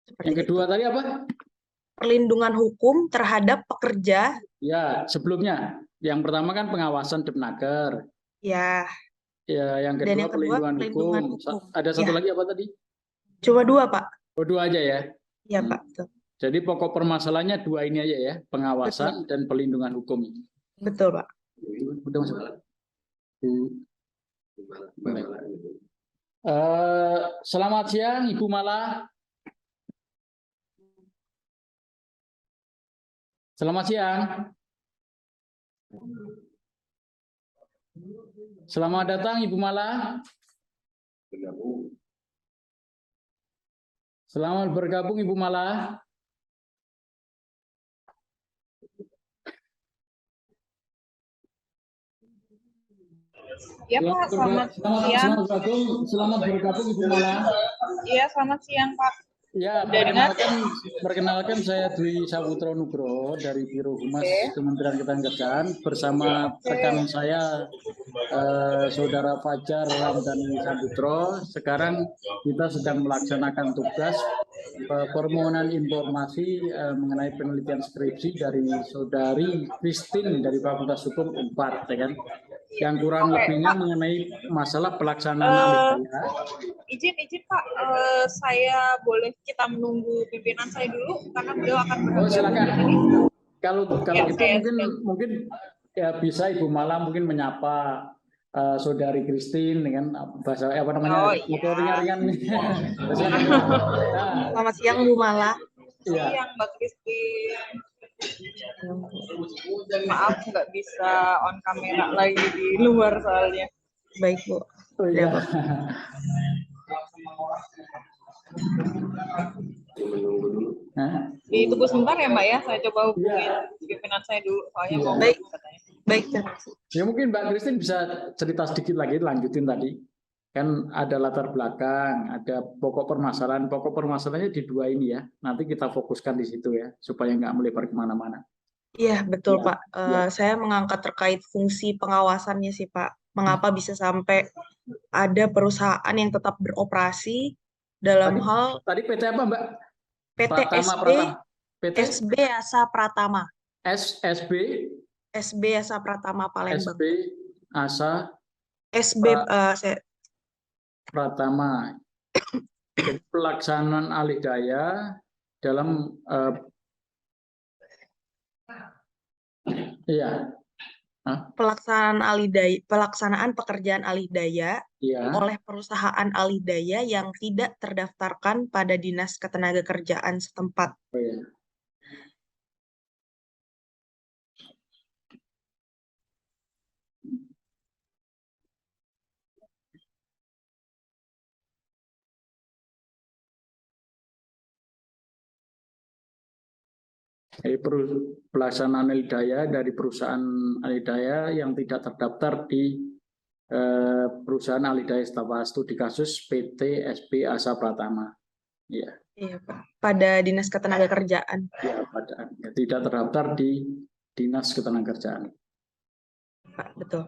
Seperti Yang kedua itu. tadi apa? Perlindungan hukum terhadap pekerja. Ya, sebelumnya. Yang pertama kan pengawasan Depnaker. Ya, Ya, yang dan kedua yang kedua perlindungan perlindungan hukum. hukum. Ada satu Ya, lagi apa tadi? cuma dua, Pak. Oh, dua aja ya. Ya, Hmm. Pak. Betul. Jadi pokok permasalahannya dua ini aja ya, Betul, pengawasan dan perlindungan hukum. betul, Pak. Udah masuk. Selamat siang, Ibu Mala. Selamat siang. Selamat datang, Ibu Mala. Selamat bergabung, Ibu Mala. Ya Pak, selamat siang. Selamat bergabung, Ibu Mala. Iya, selamat siang Pak. Ya, perkenalkan saya Dwi Saputro Nugroho dari Biro Humas Kementerian Ketenagakerjaan bersama rekan saya Saudara Fajar Ramdhani Saputro. Sekarang kita sedang melaksanakan tugas permohonan informasi mengenai penelitian skripsi dari Saudari Christine dari Fakultas Hukum Unpad, ya kan? Yang kurang lebihnya mengenai masalah pelaksanaan alih daya. Izin Pak, saya boleh kita menunggu pimpinan saya dulu karena beliau akan Oh, silakan. Kalau ya, gitu mungkin ya bisa Ibu Mala mungkin menyapa Saudari Christine dengan bahasa apa namanya ringan-ringan. Selamat siang, Bu Mala. Siang, Mbak Christine. Maaf nggak bisa on kamera lagi di luar soalnya. Baik, Bu. Oh, iya. Ditunggu sebentar ya Mbak ya, saya coba hubungin pimpinan saya dulu soalnya mau katanya. Baik. Ya mungkin Mbak Christine bisa cerita sedikit lagi, lanjutin tadi. Kan ada latar belakang, ada pokok permasalahannya di dua ini ya. Nanti kita fokuskan di situ ya, supaya nggak melebar kemana-mana. Iya, betul Pak. Saya mengangkat terkait fungsi pengawasannya sih Pak. Mengapa bisa sampai ada perusahaan yang tetap beroperasi dalam hal Tadi PT apa Mbak? PT SB Asa Pratama. SB Asa Pratama Palembang. SB Asa Pratama. Jadi pelaksanaan alih daya dalam pelaksanaan pekerjaan alih daya oleh perusahaan alih daya yang tidak terdaftarkan pada Dinas Ketenagakerjaan setempat. Pelaksanaan alih daya dari perusahaan alih daya yang tidak terdaftar di perusahaan alih daya Setapastu di kasus PT SB Asa Pratama. Ya. Iya, Pak. Pada Dinas Ketenagakerjaan. Ya, tidak terdaftar di Dinas Ketenagakerjaan. Pak, betul.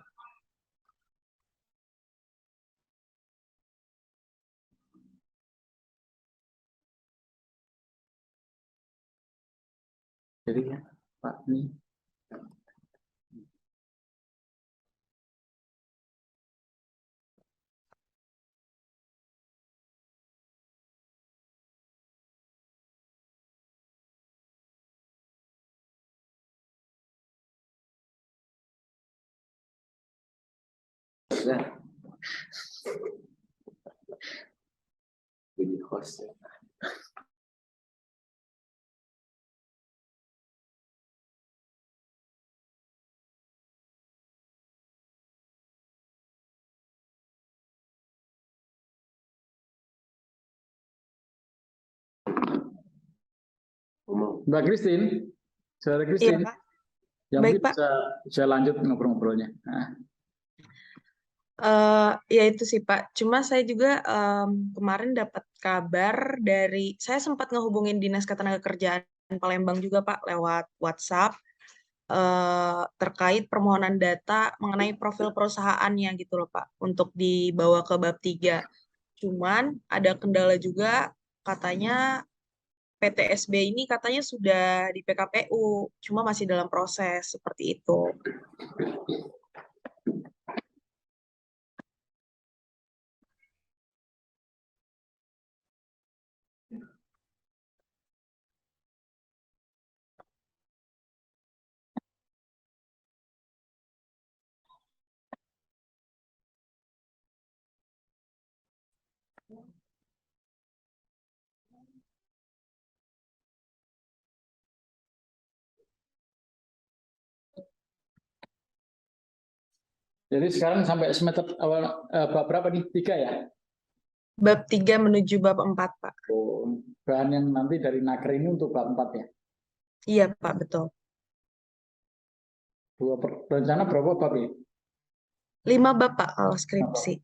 Jadi ya, Pak, ini. Jadi host ya. Mbak Christine, Saudara Christine, iya, yang Pak. Bisa lanjut ngobrol-ngobrolnya. Ya itu sih Pak. Cuma saya juga kemarin dapat kabar dari, saya sempat ngehubungin Dinas Ketenagakerjaan Palembang juga Pak lewat WhatsApp terkait permohonan data mengenai profil perusahaannya gitu loh Pak untuk dibawa ke bab 3. Cuman ada kendala juga, katanya PTSB ini katanya sudah di PKPU, cuma masih dalam proses seperti itu. Jadi sekarang sampai semester awal bab berapa nih? 3 ya? Bab 3 menuju bab 4, Pak. Oh, bahan yang nanti dari Naker ini untuk bab 4 ya? Iya, Pak, betul. Rencana berapa bab ya? 5 bab, Pak, kalau skripsi.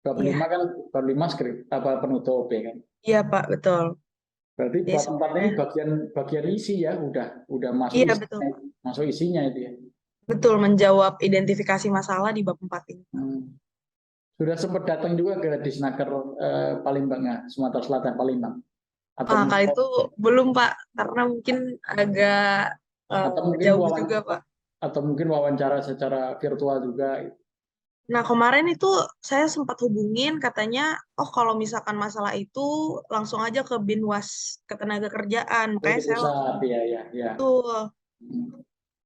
Bab Iya. 5 kan, bab 5 skrip, apa penutup ya kan? Iya, Pak, betul. Berarti Ya, bab 4 ini bagian isi ya, udah masuk iya, isinya, betul. masuk isinya itu ya. Betul, menjawab identifikasi masalah di bab 4 ini. Sudah sempat datang juga ke Disnaker Palembang ya, Sumatera Selatan Palembang. Kali itu belum, Pak, karena mungkin agak atau mungkin jauh juga, Pak. Atau mungkin wawancara secara virtual juga. Nah, kemarin itu saya sempat hubungin, katanya, oh kalau misalkan masalah itu langsung aja ke Binwas Ketenagakerjaan. Makanya saya langsung Ya. tuh.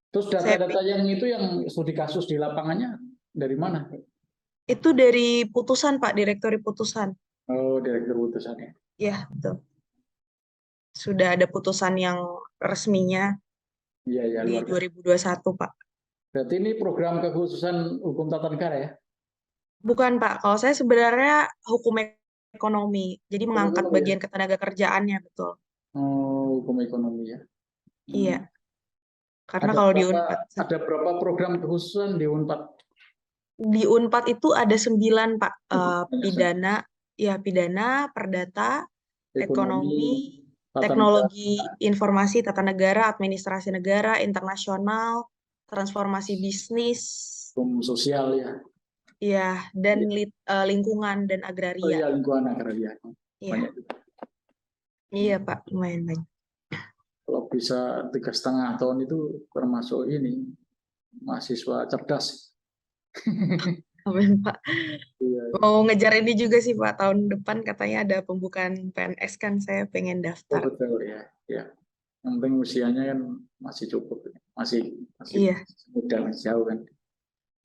Terus data-data yang itu yang studi kasus di lapangannya dari mana? Itu dari putusan, Pak, direktori putusan. Oh, direktur putusan ya. Iya, betul. Sudah ada putusan yang resminya Iya, di luar 2021, Pak. Berarti ini program kekhususan hukum tata negara ya? Bukan, Pak. Kalau saya sebenarnya hukum ekonomi. Jadi mengangkat Ekonomi, bagian ketenagakerjaannya, betul. Oh, hukum ekonomi ya. Iya. Karena kalau di Unpad. Ada berapa program kekhususan di Unpad? Di Unpad itu ada 9, Pak. Pidana, perdata, ekonomi, teknologi informasi, tata negara, administrasi negara, internasional, transformasi bisnis, hukum sosial ya. ya, dan lingkungan dan agraria. Oh iya, lingkungan agraria. Iya. Iya, Pak, lumayan banyak. Kalau bisa 3,5 tahun itu termasuk ini mahasiswa cerdas. Amin, Pak. Iya. Mau ngejar ini juga sih, Pak. Tahun depan katanya ada pembukaan PNS kan, saya pengen daftar. Oh, betul ya. Yang penting usianya kan masih cukup, masih Iya. muda, masih jauh kan.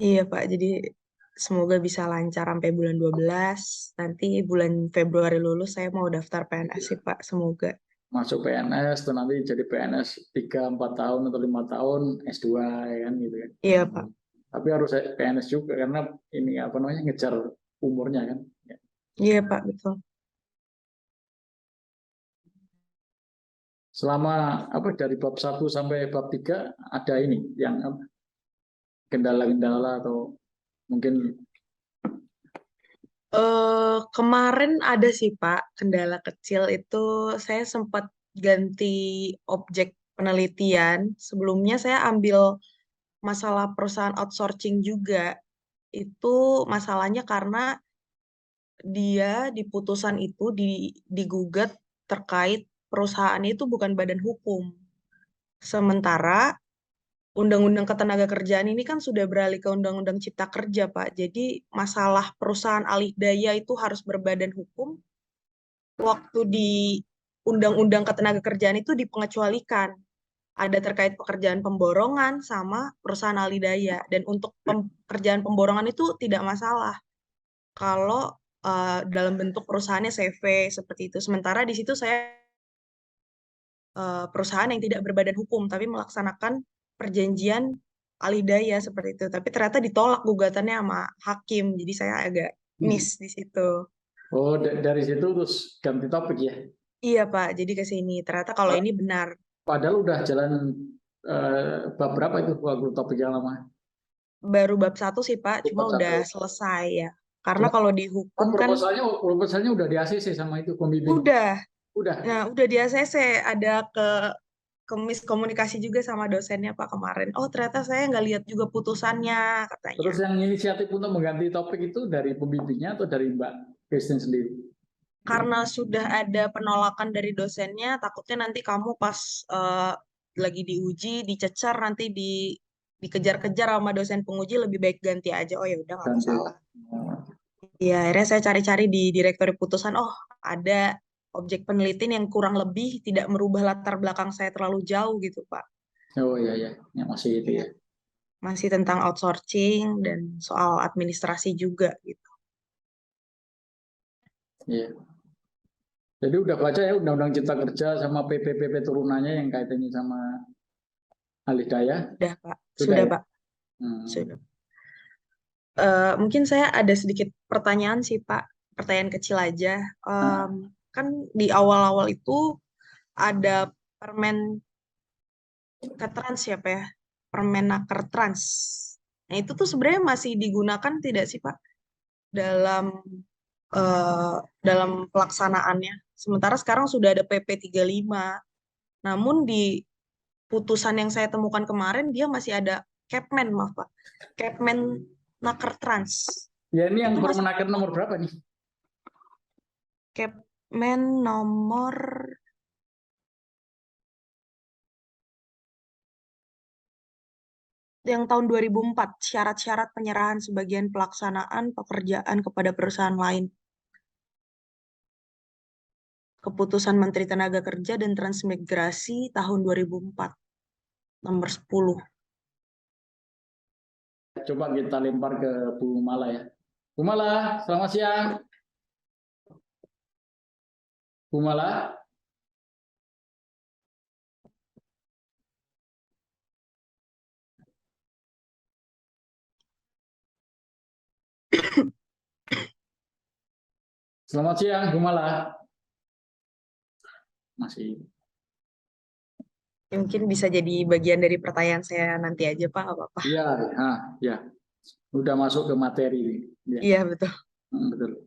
Iya, Pak. Jadi semoga bisa lancar sampai bulan 12. Nanti bulan Februari lulus saya mau daftar PNS sih, Pak. Semoga. Masuk PNS, tuh nanti jadi PNS 3-4 tahun atau 5 tahun S2 ya kan gitu kan. Iya, Pak. Tapi harus PNS juga karena ini apa namanya ngejar umurnya kan. Iya, Pak, betul. Selama dari bab 1 sampai bab 3 ada ini yang kendala-kendala atau mungkin kemarin ada sih, Pak, kendala kecil itu saya sempat ganti objek penelitian. Sebelumnya saya ambil masalah perusahaan outsourcing juga. Itu masalahnya karena dia di putusan itu digugat terkait perusahaannya itu bukan badan hukum. Sementara Undang-Undang Ketenagakerjaan ini kan sudah beralih ke Undang-Undang Cipta Kerja, Pak. Jadi masalah perusahaan alih daya itu harus berbadan hukum. Waktu di Undang-Undang Ketenagakerjaan itu dipengecualikan. Ada terkait pekerjaan pemborongan sama perusahaan alih daya. Dan untuk pekerjaan pemborongan itu tidak masalah kalau dalam bentuk perusahaannya CV seperti itu. Sementara di situ saya perusahaan yang tidak berbadan hukum tapi melaksanakan perjanjian alih daya seperti itu. Tapi ternyata ditolak gugatannya sama hakim. Jadi saya agak miss di situ. Oh, dari situ terus ganti topik ya? Iya, Pak. Jadi ke sini. Ternyata kalau ini benar. Padahal udah jalan bab berapa itu waktu topik yang lama? Baru bab 1 sih, Pak. Cuma Bab udah 1. selesai ya. Karena kalau di hukum kan proposalnya udah di ACC sama itu pembimbing. udah. Udah. Nah, udah di ACC. Ada ke miskomunikasi juga sama dosennya, Pak, kemarin. Oh, ternyata saya nggak lihat juga putusannya, katanya. Terus yang inisiatif untuk mengganti topik itu dari pembimbingnya atau dari Mbak Christine sendiri? karena sudah ada penolakan dari dosennya, takutnya nanti kamu pas lagi diuji, dicecar, nanti dikejar-kejar sama dosen penguji, lebih baik ganti aja. Oh ya udah nggak Ganti. masalah. Ya, akhirnya saya cari-cari di direktori putusan, oh ada objek penelitian yang kurang lebih tidak merubah latar belakang saya terlalu jauh gitu, Pak. Oh iya ya, yang masih itu ya. Masih tentang outsourcing dan soal administrasi juga gitu. Iya. Jadi udah baca ya Undang-Undang Cipta Kerja sama PP turunannya yang kaitannya sama alih daya? Udah, Pak. Sudah Sudah, ya? Pak. Hmm. Sudah. Mungkin saya ada sedikit pertanyaan sih, Pak. Pertanyaan kecil aja. Kan di awal-awal itu ada Permen Ketrans ya, Pak ya? Permenaker Trans. Nah, itu tuh sebenarnya masih digunakan tidak sih, Pak, dalam dalam pelaksanaannya? Sementara sekarang sudah ada PP 35. Namun di putusan yang saya temukan kemarin, dia masih ada Kepmen, maaf Pak. Kepmen Naker Trans. Ya ini yang Itu masih Permenaker nomor berapa nih? Kepmen nomor yang tahun 2004, syarat-syarat penyerahan sebagian pelaksanaan pekerjaan kepada perusahaan lain. Keputusan Menteri Tenaga Kerja dan Transmigrasi tahun 2004, nomor 10. Coba kita lempar ke Bu Mala ya. Bu Mala, selamat siang. Bu Mala. Selamat siang, Bu Mala. Masih. Mungkin bisa jadi bagian dari pertanyaan saya nanti aja, Pak, nggak apa-apa. Iya, ya. Udah masuk ke materi. Ya. Iya, betul. Betul.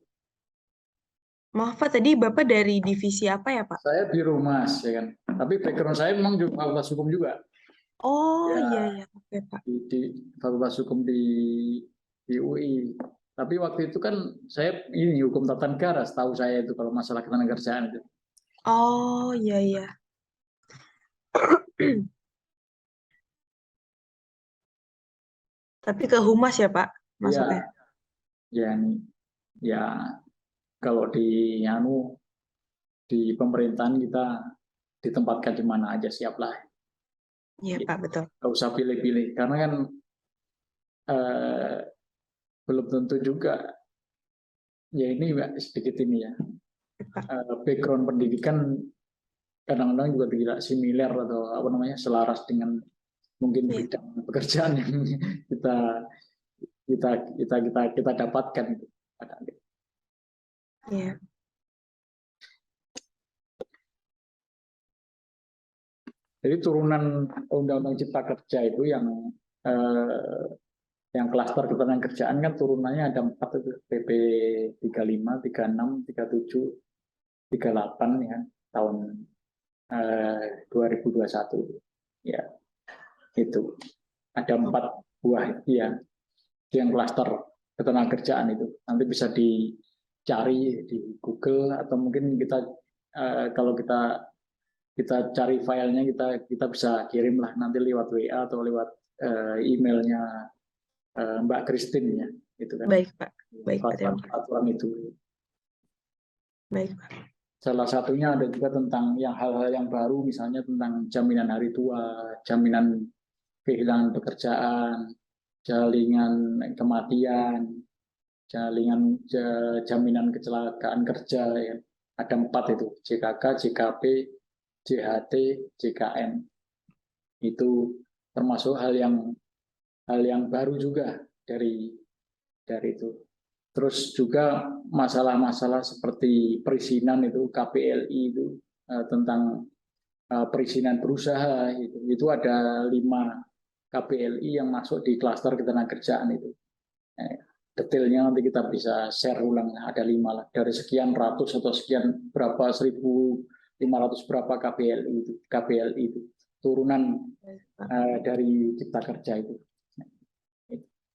Maaf, Pak, tadi Bapak dari divisi apa ya, Pak? Saya di rumah, ya kan. Tapi background saya memang juga fakultas hukum juga. Oh, Ya, iya, iya. Oke, Pak. di fakultas hukum di UI. Tapi waktu itu kan saya ini hukum tata negara, setahu saya itu kalau masalah ketenagakerjaan itu. Oh, iya, iya. Tapi ke humas ya, Pak, masuknya? Ya, ya kalau di pemerintahan kita ditempatkan di mana aja siaplah. Iya, Pak, betul. Nggak usah pilih-pilih karena kan belum tentu juga ya ini sedikit ini ya background pendidikan kadang-kadang juga tidak similar atau apa namanya selaras dengan mungkin bidang pekerjaan yang kita dapatkan itu. Iya. Jadi turunan Undang-Undang Cipta Kerja itu yang klaster ketenagakerjaan kan turunannya ada 4 itu PP 35, 36, 37, 38 ya tahun 2021 ya itu ada 4 buah ya yang klaster ketenagakerjaan itu nanti bisa dicari di Google atau mungkin kita kalau kita cari filenya kita bisa kirim lah nanti lewat WA atau lewat emailnya Mbak Christine ya itu kan. Baik, Pak. Baik, Pak. Peraturan itu. Baik, Pak. Salah satunya ada juga tentang yang hal-hal yang baru, misalnya tentang jaminan hari tua, jaminan kehilangan pekerjaan, jaminan kematian, jaminan kecelakaan kerja. Ya. Ada 4 itu, JKK, JKP, JHT, JKN. Itu termasuk hal yang baru juga dari itu. Terus juga masalah-masalah seperti perizinan itu KPLI itu tentang perizinan berusaha itu ada 5 KPLI yang masuk di klaster ketenagakerjaan itu. Detailnya nanti kita bisa share ulang ada 5 lah dari sekian ratus atau sekian berapa 1.500 berapa KPLI itu turunan dari Cipta Kerja itu.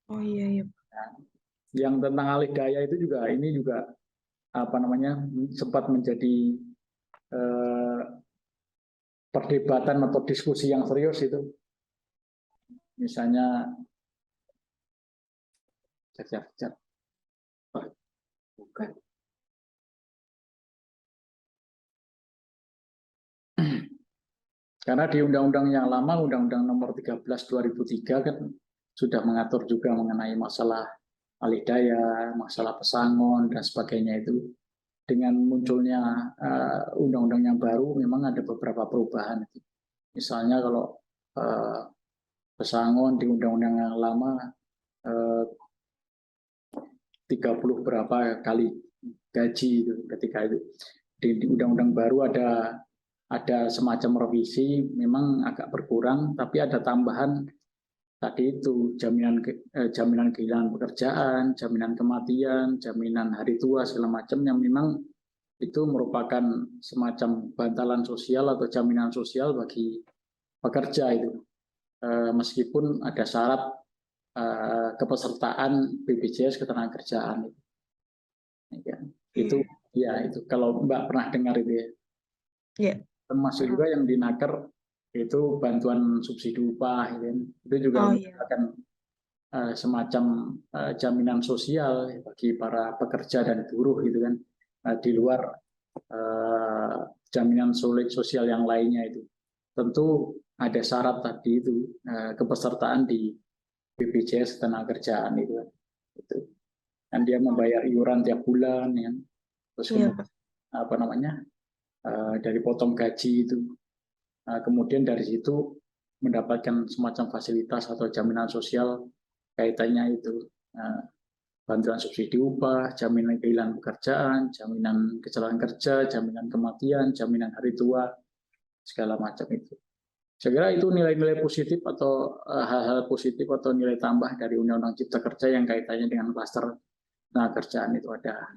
Oh iya iya. Nah, yang tentang alih daya itu juga ini juga sempat menjadi perdebatan atau diskusi yang serius itu. Misalnya bukan. Karena di undang-undang yang lama, Undang-Undang Nomor 13 2003 kan sudah mengatur juga mengenai masalah alih daya, masalah pesangon dan sebagainya itu. Dengan munculnya undang-undang yang baru, memang ada beberapa perubahan. Misalnya kalau pesangon di undang-undang yang lama 30 berapa kali gaji itu ketika itu. Di undang-undang baru ada semacam revisi, memang agak berkurang, tapi ada tambahan tadi itu jaminan kehilangan pekerjaan, jaminan kematian, jaminan hari tua segala macam yang memang itu merupakan semacam bantalan sosial atau jaminan sosial bagi pekerja itu. Meskipun ada syarat kepesertaan BPJS ketenagakerjaan itu kalau Mbak pernah dengar itu ya. Iya. Termasuk juga yang dinaker itu bantuan subsidi upah itu juga merupakan semacam jaminan sosial bagi para pekerja dan buruh gitu kan, di luar jaminan sosial yang lainnya itu. Tentu ada syarat tadi itu kepesertaan di BPJS ketenagakerjaan itu kan. Itu. Dan dia membayar iuran tiap bulan ya. Terus kemudian dari potong gaji itu. Kemudian dari situ mendapatkan semacam fasilitas atau jaminan sosial kaitannya itu bantuan subsidi upah, jaminan kehilangan pekerjaan, jaminan kecelakaan kerja, jaminan kematian, jaminan hari tua, segala macam itu. Saya kira itu nilai-nilai positif atau hal-hal positif atau nilai tambah dari Undang-Undang Cipta Kerja yang kaitannya dengan klaster kerjaan itu ada.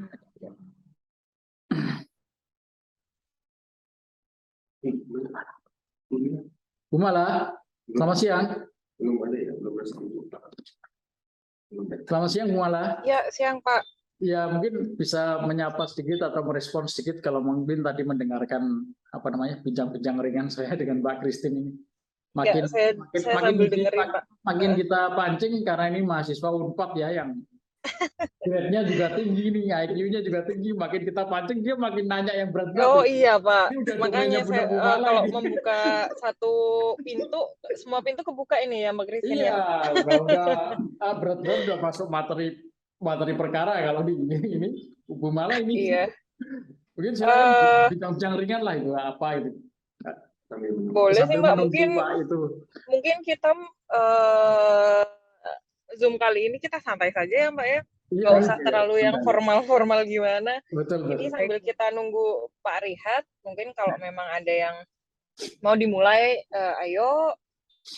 Bu Mala, selamat siang. Belum ada ya, belum ada. Selamat siang Bu Mala. Ya, siang Pak. Ya mungkin bisa menyapa sedikit atau merespon sedikit kalau mungkin tadi mendengarkan bincang-bincang ringan saya dengan Mbak Christine ini. Makin kita pancing karena ini mahasiswa Unpad ya yang grade-nya juga tinggi nih, IQ-nya juga tinggi, makin kita pancing dia makin nanya yang berat-berat. Oh iya Pak, makanya saya kalau membuka satu pintu, semua pintu kebuka ini ya Mbak Christine ya. Iya, berat-berat udah masuk materi perkara kalau di ini Bu Mala ini. Iya. Mungkin silakan bincang-bincang ringan lah itu apa itu. Boleh sih Mbak, mungkin kita Zoom kali ini kita santai saja ya Mbak ya. Nggak usah terlalu yang formal-formal gimana. Betul. Ini sambil kita nunggu Pak Rihat, mungkin kalau memang ada yang mau dimulai, ayo.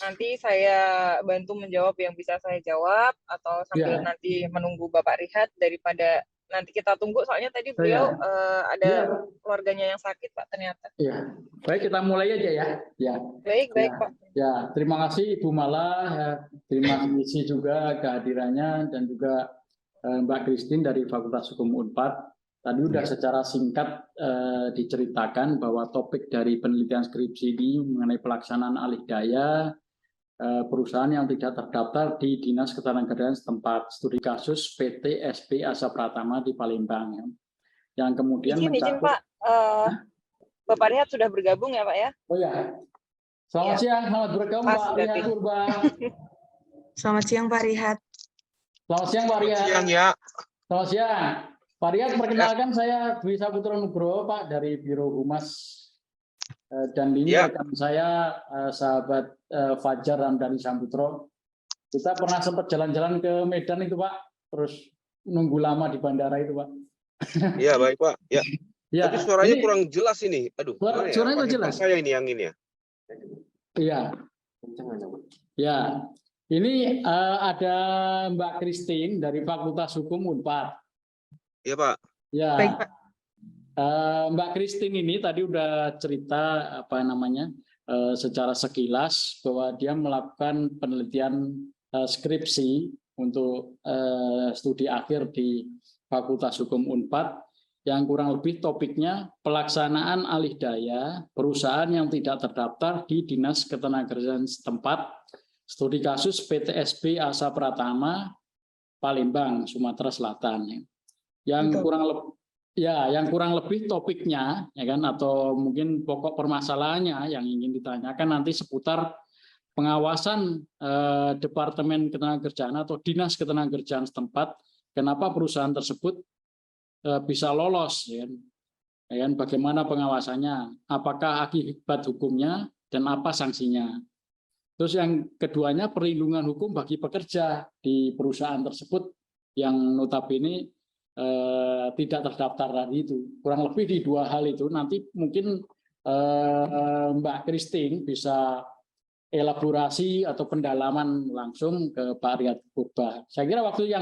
Nanti saya bantu menjawab yang bisa saya jawab, atau sambil nanti menunggu Bapak Rihat daripada nanti kita tunggu, soalnya tadi beliau ada keluarganya yang sakit Pak ternyata. Iya. Baik, kita mulai aja ya. Ya. Baik Pak. Ya, terima kasih Ibu Mala. Ya, terima kasih juga kehadirannya dan juga Mbak Christine dari Fakultas Hukum Unpad. Tadi sudah secara singkat diceritakan bahwa topik dari penelitian skripsi ini mengenai pelaksanaan alih daya perusahaan yang tidak terdaftar di Dinas Ketenagakerjaan setempat, studi kasus PT SP Asa Pratama di Palembang. Yang kemudian izin Pak, Bapak Rihat sudah bergabung ya Pak ya? Oh ya, selamat siang, selamat bergabung Pak Rihat Purba. Selamat siang Pak Rihat. Selamat siang Pak Rihat. Selamat siang ya. Selamat siang. Pak Rihat, perkenalkan saya Dwi Saputra Nugroho Pak dari Biro Humas. Dan ini rekan saya sahabat Fajar Ramdhani Samputro. Kita pernah sempat jalan-jalan ke Medan itu Pak, terus nunggu lama di bandara itu Pak. Iya baik Pak. Ya. Tapi suaranya ini, kurang jelas ini. Aduh. Suaranya jelas. Saya ini yang ini ya. Iya. Ya. Ini ada Mbak Christine dari Fakultas Hukum Unpad. Iya Pak. Ya. Baik Pak. Mbak Christine ini tadi udah cerita secara sekilas bahwa dia melakukan penelitian skripsi untuk studi akhir di Fakultas Hukum Unpad yang kurang lebih topiknya pelaksanaan alih daya perusahaan yang tidak terdaftar di Dinas Ketenagakerjaan setempat, studi kasus PTSB Asa Pratama, Palembang, Sumatera Selatan. Yang kurang lebih topiknya, ya kan, atau mungkin pokok permasalahannya yang ingin ditanyakan nanti seputar pengawasan Departemen Ketenagakerjaan atau Dinas Ketenagakerjaan setempat, kenapa perusahaan tersebut bisa lolos, ya kan? Bagaimana pengawasannya, apakah akibat hukumnya, dan apa sanksinya. Terus yang keduanya perlindungan hukum bagi pekerja di perusahaan tersebut yang notabene tidak terdaftar tadi itu. Kurang lebih di dua hal itu nanti mungkin Mbak Christine bisa elaborasi atau pendalaman langsung ke Pak Riyad Purba. Saya kira waktu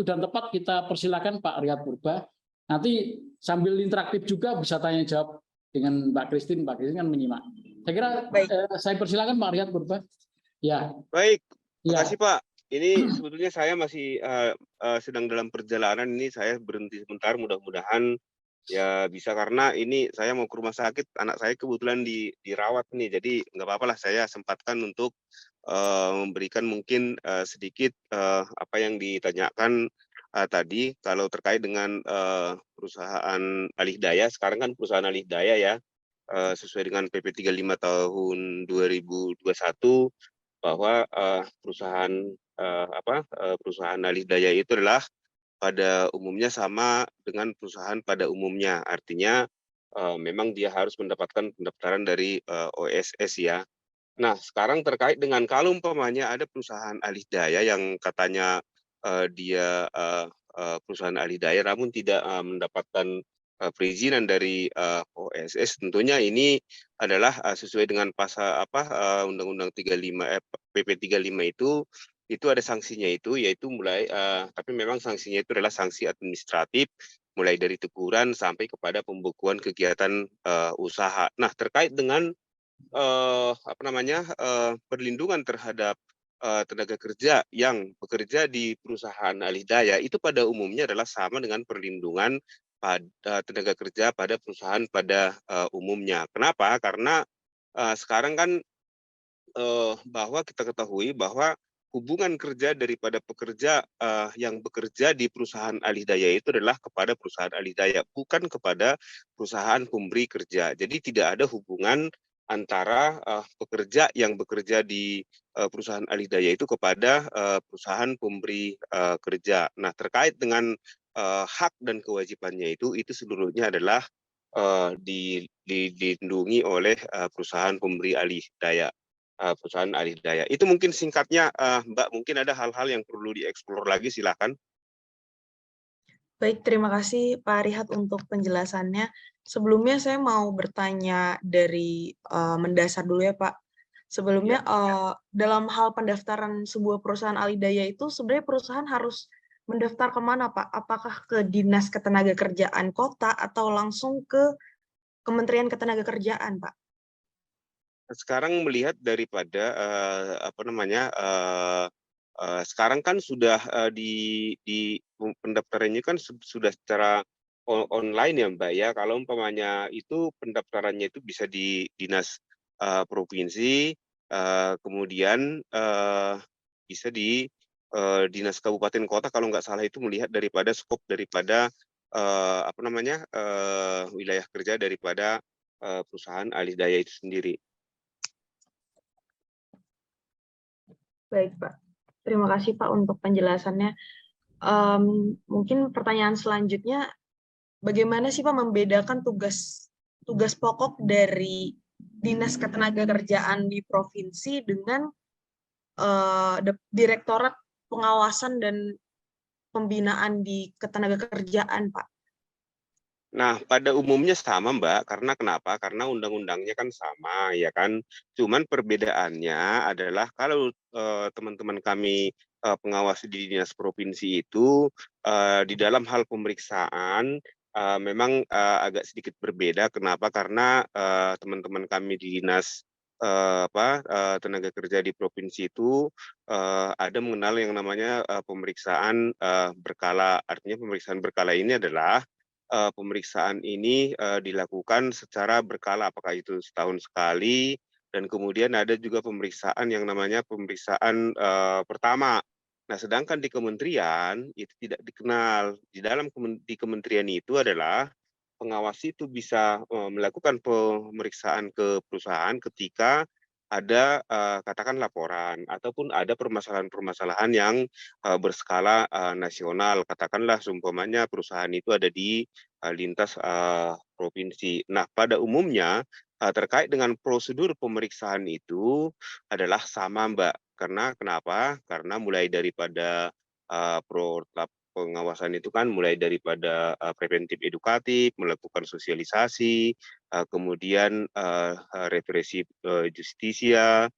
dan tepat kita persilakan Pak Riyad Purba. Nanti sambil interaktif juga bisa tanya jawab dengan Mbak Christine. Mbak Christine kan menyimak. Saya kira saya persilakan Pak Riyad Purba. Ya. Baik, terima kasih Pak. Ini sebetulnya saya masih sedang dalam perjalanan ini, saya berhenti sebentar, mudah-mudahan ya bisa, karena ini saya mau ke rumah sakit, anak saya kebetulan dirawat nih, jadi nggak apa-apa lah saya sempatkan untuk memberikan mungkin sedikit apa yang ditanyakan tadi, kalau terkait dengan perusahaan alih daya. Sekarang kan perusahaan alih daya ya, sesuai dengan PP 35 tahun 2021, bahwa perusahaan alih daya itu adalah pada umumnya sama dengan perusahaan pada umumnya. Artinya memang dia harus mendapatkan pendaftaran dari OSS ya. Nah, sekarang terkait dengan kalau umpamanya ada perusahaan alih daya yang katanya dia perusahaan alih daya namun tidak mendapatkan perizinan dari OSS, tentunya ini adalah sesuai dengan pasal Undang-Undang 35 PP 35 itu ada sanksinya, yaitu mulai tapi memang sanksinya itu adalah sanksi administratif mulai dari teguran sampai kepada pembukuan kegiatan usaha. Nah, terkait dengan perlindungan terhadap tenaga kerja yang bekerja di perusahaan alih daya, itu pada umumnya adalah sama dengan perlindungan pada tenaga kerja pada perusahaan pada umumnya. Kenapa? Karena sekarang kan bahwa kita ketahui bahwa hubungan kerja daripada pekerja yang bekerja di perusahaan alih daya itu adalah kepada perusahaan alih daya, bukan kepada perusahaan pemberi kerja. Jadi tidak ada hubungan antara pekerja yang bekerja di perusahaan alih daya itu kepada perusahaan pemberi kerja. Nah, terkait dengan hak dan kewajibannya itu seluruhnya adalah dilindungi oleh perusahaan pemberi alih daya. Perusahaan alih daya. Itu mungkin singkatnya, Mbak, mungkin ada hal-hal yang perlu dieksplor lagi, silakan. Baik, terima kasih Pak Rihat untuk penjelasannya. Sebelumnya saya mau bertanya dari mendasar dulu ya Pak. Sebelumnya dalam hal pendaftaran sebuah perusahaan alih daya itu sebenarnya perusahaan harus mendaftar kemana Pak? Apakah ke Dinas Ketenagakerjaan Kota atau langsung ke Kementerian Ketenagakerjaan Pak? Sekarang melihat daripada sekarang kan sudah di pendaftarannya kan sudah secara online ya Mbak ya. Kalau umpamanya itu pendaftarannya itu bisa di dinas provinsi, kemudian bisa di dinas kabupaten kota, kalau nggak salah, itu melihat daripada skop daripada wilayah kerja daripada perusahaan alih daya itu sendiri. Baik, Pak. Terima kasih, Pak, untuk penjelasannya. Mungkin pertanyaan selanjutnya, bagaimana sih, Pak, membedakan tugas pokok dari Dinas Ketenagakerjaan di provinsi dengan Direktorat Pengawasan dan Pembinaan di Ketenagakerjaan, Pak? Nah, pada umumnya sama, Mbak. Karena kenapa? Karena undang-undangnya kan sama, ya kan. Cuman perbedaannya adalah kalau teman-teman kami pengawas di dinas provinsi itu di dalam hal pemeriksaan memang agak sedikit berbeda. Kenapa? Karena teman-teman kami di dinas tenaga kerja di provinsi itu ada mengenal yang namanya pemeriksaan berkala. Artinya pemeriksaan berkala ini adalah pemeriksaan ini dilakukan secara berkala, apakah itu setahun sekali, dan kemudian ada juga pemeriksaan yang namanya pemeriksaan pertama. Nah, sedangkan di kementerian itu tidak dikenal. Di kementerian itu adalah pengawas itu bisa melakukan pemeriksaan ke perusahaan ketika ada katakan laporan ataupun ada permasalahan-permasalahan yang berskala nasional. Katakanlah seumpamanya perusahaan itu ada di lintas provinsi. Nah, pada umumnya terkait dengan prosedur pemeriksaan itu adalah sama, Mbak. Karena kenapa? Karena mulai daripada pengawasan itu kan mulai daripada preventif edukatif, melakukan sosialisasi, kemudian represif justisia,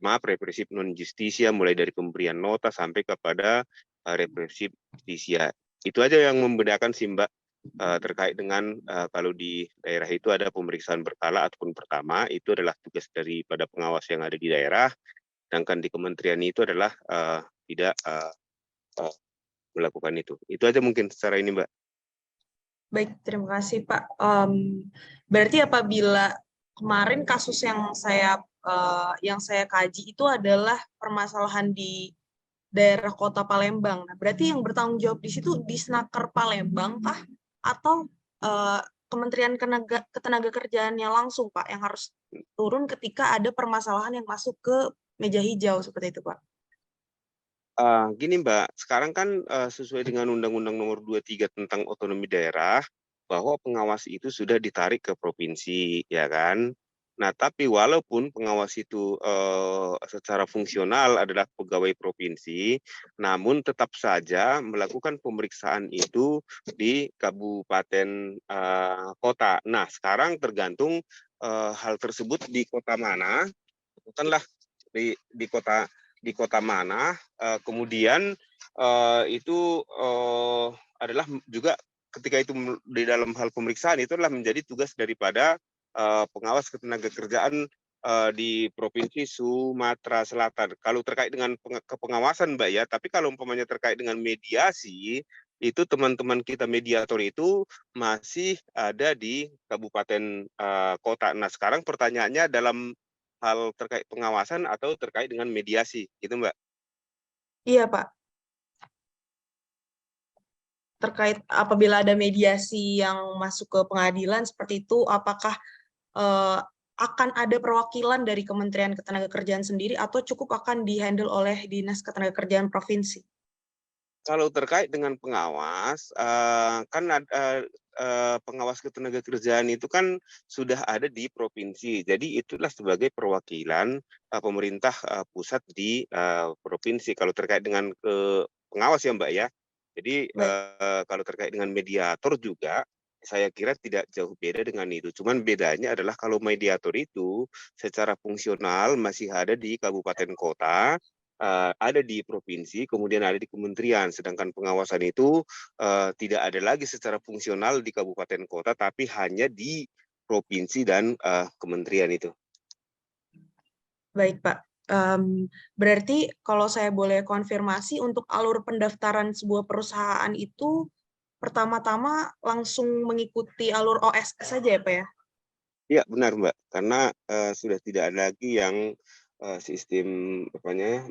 represif non justisia, mulai dari pemberian nota sampai kepada represif justisia. Itu aja yang membedakan sih, Mbak, terkait dengan kalau di daerah itu ada pemeriksaan berkala ataupun pertama, itu adalah tugas daripada pengawas yang ada di daerah, sedangkan di kementerian itu adalah tidak melakukan itu. Itu aja mungkin secara ini, Mbak. Baik, terima kasih Pak. Berarti apabila kemarin kasus yang saya kaji itu adalah permasalahan di daerah Kota Palembang. Nah, berarti yang bertanggung jawab di situ Disnaker Palembang kah? Atau Kementerian Ketenagakerjaannya langsung Pak yang harus turun ketika ada permasalahan yang masuk ke meja hijau seperti itu Pak? Gini Mbak, sekarang kan sesuai dengan Undang-Undang Nomor 23 tentang otonomi daerah, bahwa pengawas itu sudah ditarik ke provinsi, ya kan? Nah, tapi walaupun pengawas itu secara fungsional adalah pegawai provinsi, namun tetap saja melakukan pemeriksaan itu di kabupaten kota. Nah, sekarang tergantung hal tersebut di kota mana, bukanlah di kota mana, kemudian itu adalah juga ketika itu di dalam hal pemeriksaan itu adalah menjadi tugas daripada pengawas ketenagakerjaan di Provinsi Sumatera Selatan. Kalau terkait dengan kepengawasan, Mbak ya, tapi kalau umpamanya terkait dengan mediasi, itu teman-teman kita mediator itu masih ada di kabupaten kota. Nah, sekarang pertanyaannya dalam hal terkait pengawasan atau terkait dengan mediasi, gitu Mbak? Iya Pak, terkait apabila ada mediasi yang masuk ke pengadilan seperti itu, apakah akan ada perwakilan dari Kementerian Ketenagakerjaan sendiri atau cukup akan dihandle oleh Dinas Ketenagakerjaan Provinsi? Kalau terkait dengan pengawas, kan pengawas ketenagakerjaan itu kan sudah ada di provinsi. Jadi itulah sebagai perwakilan pemerintah pusat di provinsi. Kalau terkait dengan pengawas ya Mbak ya. Jadi Baik, kalau terkait dengan mediator juga, saya kira tidak jauh beda dengan itu. Cuman bedanya adalah kalau mediator itu secara fungsional masih ada di kabupaten kota, ada di provinsi, kemudian ada di kementerian. Sedangkan pengawasan itu tidak ada lagi secara fungsional di kabupaten kota, tapi hanya di provinsi dan kementerian itu. baik Pak. Berarti kalau saya boleh konfirmasi untuk alur pendaftaran sebuah perusahaan itu pertama-tama langsung mengikuti alur OSS saja ya Pak ya? Iya benar Mbak, karena sudah tidak ada lagi yang sistem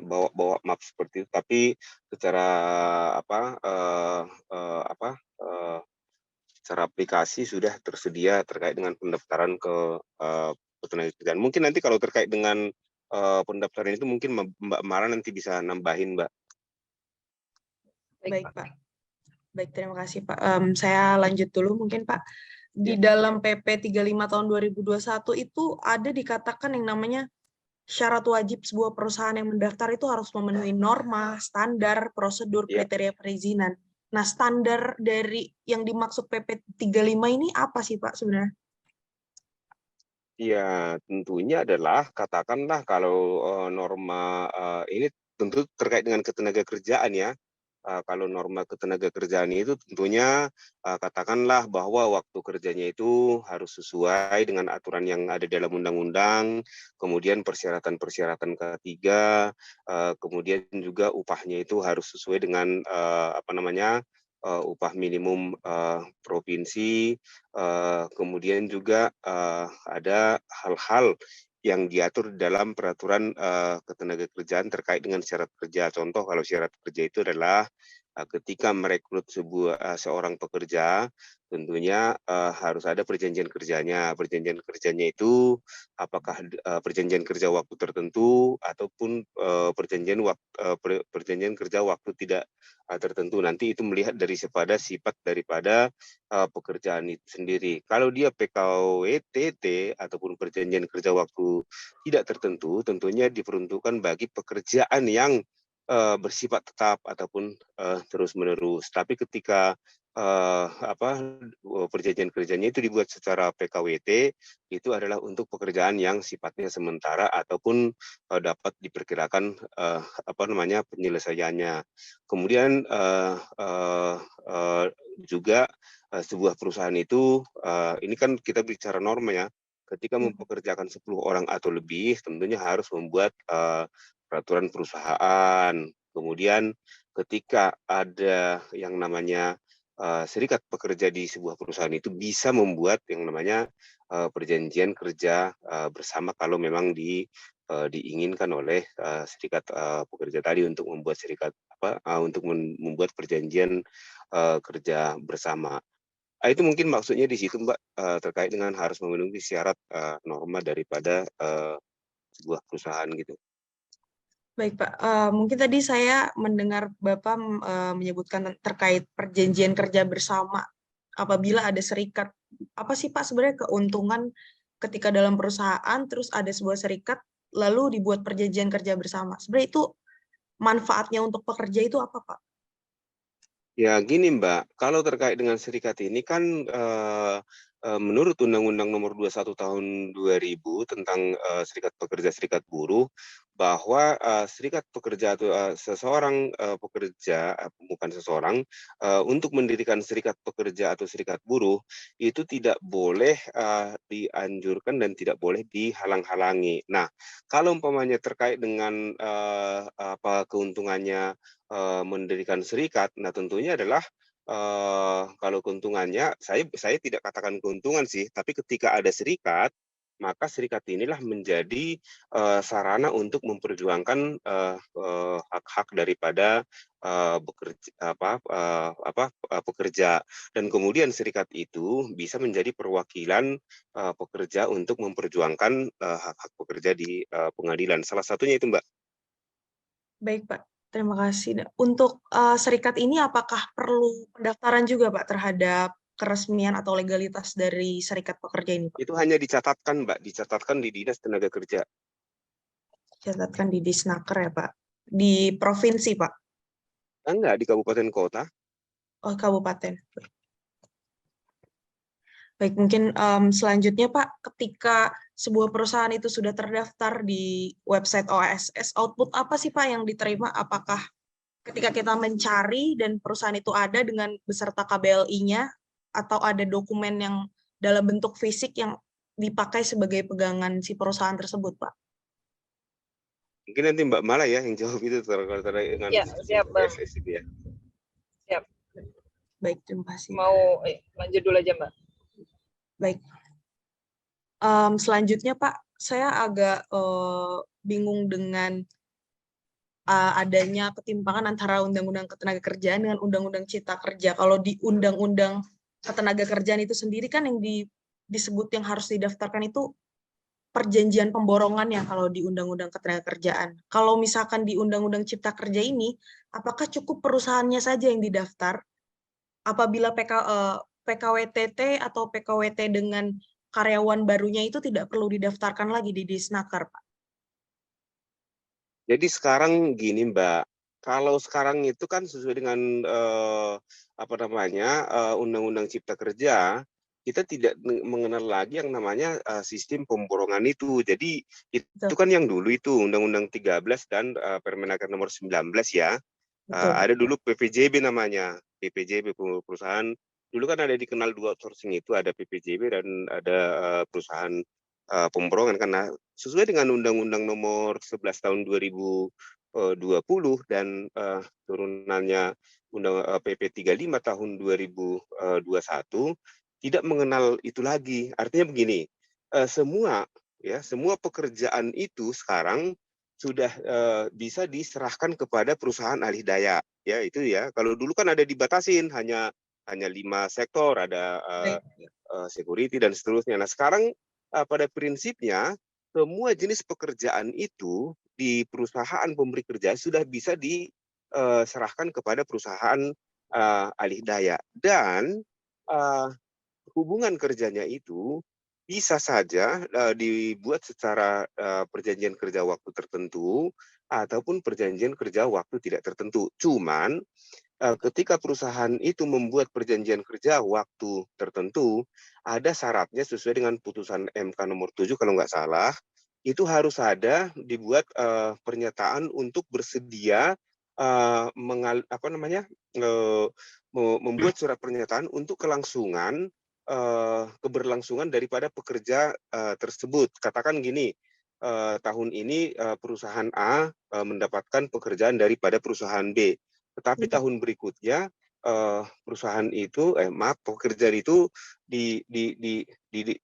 bawa-bawa map seperti itu, tapi secara secara aplikasi sudah tersedia terkait dengan pendaftaran ke ketenagakerjaan. Mungkin nanti kalau terkait dengan pendaftaran itu mungkin Mbak Mara nanti bisa nambahin, Mbak. Baik Pak. Baik, terima kasih Pak. Saya lanjut dulu mungkin Pak. Di Ya. dalam PP 35 tahun 2021 itu ada dikatakan yang namanya syarat wajib sebuah perusahaan yang mendaftar itu harus memenuhi norma, standar, prosedur, Ya. kriteria perizinan. Nah, standar dari yang dimaksud PP 35 ini apa sih Pak sebenarnya? Ya, tentunya adalah katakanlah kalau norma ini tentu terkait dengan ketenagakerjaan ya. Kalau norma ketenagakerjaan itu tentunya katakanlah bahwa waktu kerjanya itu harus sesuai dengan aturan yang ada dalam undang-undang, kemudian persyaratan-persyaratan ketiga, kemudian juga upahnya itu harus sesuai dengan upah minimum provinsi, kemudian juga ada hal-hal yang diatur dalam peraturan ketenagakerjaan terkait dengan syarat kerja. Contoh kalau syarat kerja itu adalah ketika merekrut seorang pekerja, tentunya harus ada perjanjian kerjanya. Perjanjian kerjanya itu apakah perjanjian kerja waktu tertentu ataupun perjanjian kerja waktu tidak tertentu. Nanti itu melihat daripada sifat daripada pekerjaan itu sendiri. Kalau dia PKWTT ataupun perjanjian kerja waktu tidak tertentu, tentunya diperuntukkan bagi pekerjaan yang bersifat tetap ataupun terus-menerus. Tapi ketika perjanjian kerjanya itu dibuat secara PKWT, itu adalah untuk pekerjaan yang sifatnya sementara ataupun dapat diperkirakan penyelesaiannya. Kemudian juga sebuah perusahaan itu, ini kan kita bicara norma ya, ketika mempekerjakan 10 orang atau lebih, tentunya harus membuat peraturan perusahaan. Kemudian ketika ada yang namanya serikat pekerja di sebuah perusahaan itu bisa membuat yang namanya perjanjian kerja bersama kalau memang diinginkan oleh serikat pekerja tadi untuk membuat membuat perjanjian kerja bersama. Itu mungkin maksudnya di situ Mbak, terkait dengan harus memenuhi syarat norma daripada sebuah perusahaan gitu. Baik Pak, mungkin tadi saya mendengar Bapak menyebutkan terkait perjanjian kerja bersama apabila ada serikat. Apa sih Pak sebenarnya keuntungan ketika dalam perusahaan terus ada sebuah serikat lalu dibuat perjanjian kerja bersama? Sebenarnya itu manfaatnya untuk pekerja itu apa Pak? Ya gini Mbak, kalau terkait dengan serikat ini kan menurut Undang-Undang Nomor 21 Tahun 2000 tentang serikat pekerja serikat buruh, bahwa serikat pekerja atau seseorang pekerja bukan seseorang untuk mendirikan serikat pekerja atau serikat buruh itu tidak boleh dianjurkan dan tidak boleh dihalang-halangi. Nah, kalau umpamanya terkait dengan keuntungannya mendirikan serikat, nah tentunya adalah kalau keuntungannya, saya tidak katakan keuntungan sih, tapi ketika ada serikat, maka serikat inilah menjadi sarana untuk memperjuangkan hak-hak daripada pekerja, dan kemudian serikat itu bisa menjadi perwakilan pekerja untuk memperjuangkan hak-hak pekerja di pengadilan. Salah satunya itu, Mbak. Baik Pak, terima kasih. Untuk serikat ini apakah perlu pendaftaran juga Pak terhadap keresmian atau legalitas dari serikat pekerja ini Pak? Itu hanya dicatatkan, Mbak, dicatatkan di Dinas Tenaga Kerja. Catatkan di Disnaker ya Pak. Di provinsi Pak? Enggak, di kabupaten kota. Oh, kabupaten. Baik, mungkin selanjutnya Pak, ketika sebuah perusahaan itu sudah terdaftar di website OSS, output apa sih Pak yang diterima? Apakah ketika kita mencari dan perusahaan itu ada dengan beserta KBLI-nya, atau ada dokumen yang dalam bentuk fisik yang dipakai sebagai pegangan si perusahaan tersebut, Pak? Mungkin nanti Mbak Mala ya yang jawab itu terkait dengan Ya, siap Bang. OSS itu ya. Siap. Baik, terima kasih. Mau lanjut dulu aja Mbak. Baik. Selanjutnya Pak, saya agak bingung dengan adanya ketimpangan antara Undang-Undang Ketenagakerjaan dengan Undang-Undang Cipta Kerja. Kalau di Undang-Undang Ketenagakerjaan itu sendiri kan yang disebut yang harus didaftarkan itu perjanjian pemborongan ya kalau di Undang-Undang Ketenagakerjaan. Kalau misalkan di Undang-Undang Cipta Kerja ini, apakah cukup perusahaannya saja yang didaftar? Apabila PKWTT atau PKWT dengan karyawan barunya itu tidak perlu didaftarkan lagi di Disnaker, Pak? Jadi sekarang gini Mbak, kalau sekarang itu kan sesuai dengan Undang-Undang Cipta Kerja, kita tidak mengenal lagi yang namanya sistem pemborongan itu. Jadi itu kan yang dulu itu Undang-Undang 13 dan Permenaker nomor 19 ya. Ada dulu PPJB namanya, PPJB perusahaan. Dulu kan ada dikenal dua outsourcing itu, ada PPJB dan ada perusahaan pemborongan, karena sesuai dengan Undang-Undang nomor 11 tahun 2020 dan turunannya PP 35 tahun 2021 tidak mengenal itu lagi. Artinya begini, semua pekerjaan itu sekarang sudah bisa diserahkan kepada perusahaan alih daya. Ya itu ya. Kalau dulu kan ada dibatasin hanya 5 sektor, ada security dan seterusnya. Nah sekarang pada prinsipnya semua jenis pekerjaan itu di perusahaan pemberi kerja sudah bisa diserahkan kepada perusahaan alih daya, dan hubungan kerjanya itu bisa saja dibuat secara perjanjian kerja waktu tertentu ataupun perjanjian kerja waktu tidak tertentu. Cuman ketika perusahaan itu membuat perjanjian kerja waktu tertentu, ada syaratnya sesuai dengan putusan MK nomor 7 kalau nggak salah, itu harus ada dibuat pernyataan untuk bersedia membuat surat pernyataan untuk keberlangsungan daripada pekerja tersebut. Katakan gini, tahun ini perusahaan A mendapatkan pekerjaan daripada perusahaan B. Tetapi tahun berikutnya perusahaan itu, pekerjaan itu